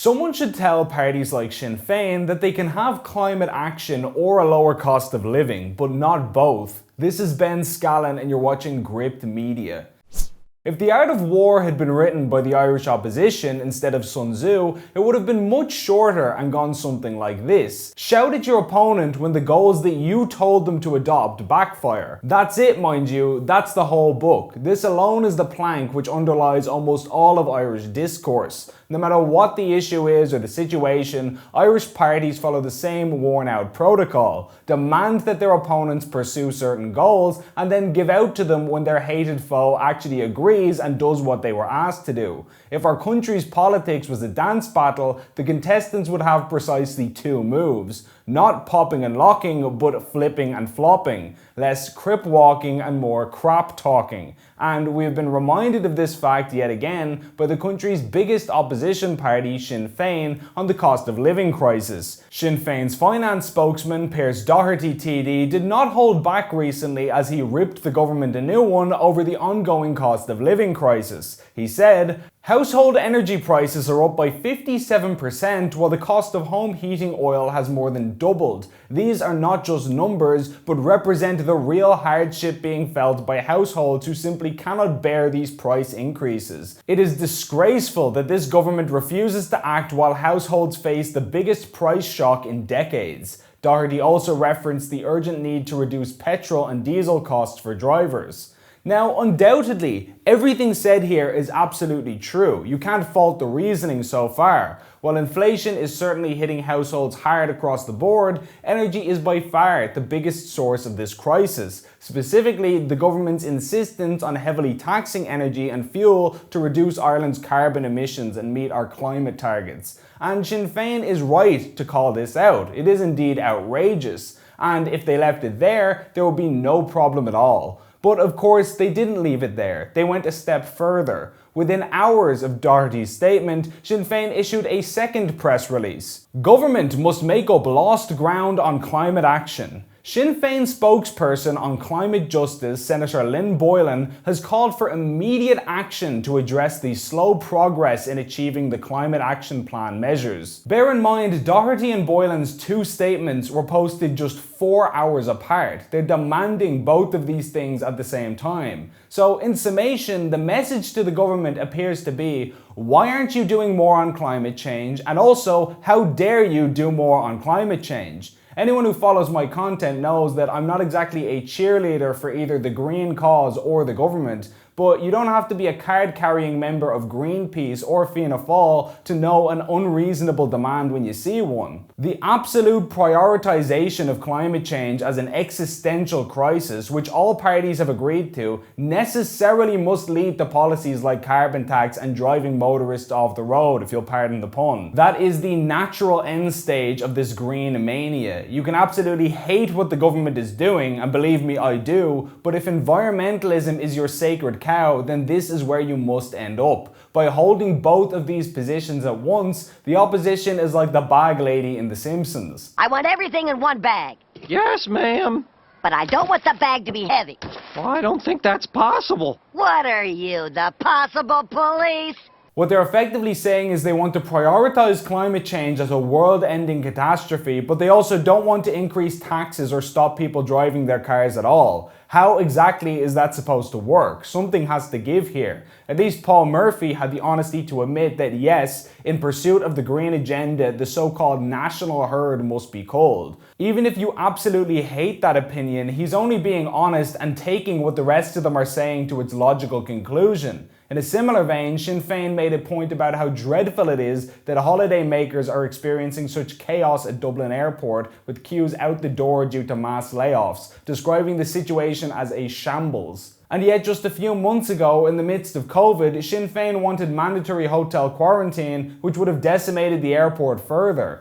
Someone should tell parties like Sinn Féin that they can have climate action or a lower cost of living, but not both. This is SCALLAN and you're watching Gript Media. If The Art of War had been written by the Irish opposition instead of Sun Tzu, it would have been much shorter and gone something like this. Shout at your opponent when the goals that you told them to adopt backfire. That's it, mind you, that's the whole book. This alone is the plank which underlies almost all of Irish discourse. No matter what the issue is or the situation, Irish parties follow the same worn-out protocol. Demand that their opponents pursue certain goals and then give out to them when their hated foe actually agrees and does what they were asked to do. If our country's politics was a dance battle, the contestants would have precisely two moves. Not popping and locking, but flipping and flopping. Less crip walking and more crap talking. And we've been reminded of this fact yet again by the country's biggest opposition party, Sinn Féin, on the cost of living crisis. Sinn Féin's finance spokesman, Pearse Doherty TD, did not hold back recently as he ripped the government a new one over the ongoing cost of living crisis. He said, "Household energy prices are up by 57% while the cost of home heating oil has more than doubled. These are not just numbers, but represent the real hardship being felt by households who simply cannot bear these price increases. It is disgraceful that this government refuses to act while households face the biggest price shock in decades." Doherty also referenced the urgent need to reduce petrol and diesel costs for drivers. Now, undoubtedly, everything said here is absolutely true. You can't fault the reasoning so far. While inflation is certainly hitting households hard across the board, energy is by far the biggest source of this crisis. Specifically, the government's insistence on heavily taxing energy and fuel to reduce Ireland's carbon emissions and meet our climate targets. And Sinn Féin is right to call this out. It is indeed outrageous. And if they left it there would be no problem at all. But of course, they didn't leave it there. They went a step further. Within hours of Doherty's statement, Sinn Féin issued a second press release. "Government must make up lost ground on climate action." Sinn Féin spokesperson on climate justice, Senator Lynn Boylan, has called for immediate action to address the slow progress in achieving the climate action plan measures. Bear in mind, Doherty and Boylan's two statements were posted just 4 hours apart. They're demanding both of these things at the same time. So in summation, the message to the government appears to be, why aren't you doing more on climate change? And also, how dare you do more on climate change? Anyone who follows my content knows that I'm not exactly a cheerleader for either the green cause or the government, but you don't have to be a card-carrying member of Greenpeace or Fianna Fáil to know an unreasonable demand when you see one. The absolute prioritization of climate change as an existential crisis, which all parties have agreed to, necessarily must lead to policies like carbon tax and driving motorists off the road, if you'll pardon the pun. That is the natural end stage of this green mania. You can absolutely hate what the government is doing, and believe me, I do, but if environmentalism is your sacred cow, then this is where you must end up. By holding both of these positions at once, the opposition is like the bag lady in The Simpsons. I want everything in one bag. Yes, ma'am. But I don't want the bag to be heavy. Well, I don't think that's possible. What are you, the possible police? What they're effectively saying is they want to prioritize climate change as a world-ending catastrophe, but they also don't want to increase taxes or stop people driving their cars at all. How exactly is that supposed to work? Something has to give here. At least Paul Murphy had the honesty to admit that yes, in pursuit of the green agenda, the so-called national herd must be culled. Even if you absolutely hate that opinion, he's only being honest and taking what the rest of them are saying to its logical conclusion. In a similar vein, Sinn Féin made a point about how dreadful it is that holiday makers are experiencing such chaos at Dublin Airport with queues out the door due to mass layoffs, describing the situation as a shambles. And yet just a few months ago, in the midst of COVID, Sinn Féin wanted mandatory hotel quarantine, which would have decimated the airport further.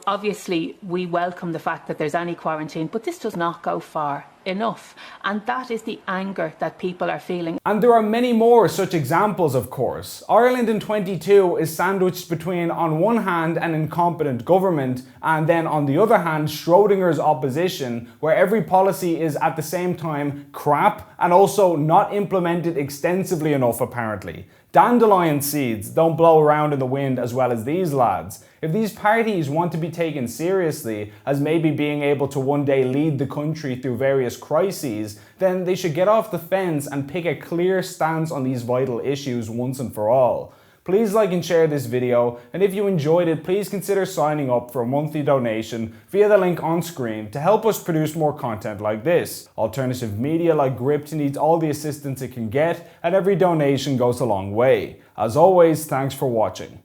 Obviously we welcome the fact that there's any quarantine, but this does not go far enough. And that is the anger that people are feeling. And there are many more such examples, of course. Ireland in 22 is sandwiched between, on one hand, an incompetent government, and then on the other hand, Schrodinger's opposition, where every policy is at the same time crap and also not implemented extensively enough apparently. Dandelion seeds don't blow around in the wind as well as these lads. If these parties want to be taken seriously as maybe being able to one day lead the country through various crises, then they should get off the fence and pick a clear stance on these vital issues once and for all. Please like and share this video, and if you enjoyed it, please consider signing up for a monthly donation via the link on screen to help us produce more content like this. Alternative media like Gript needs all the assistance it can get, and every donation goes a long way. As always, thanks for watching.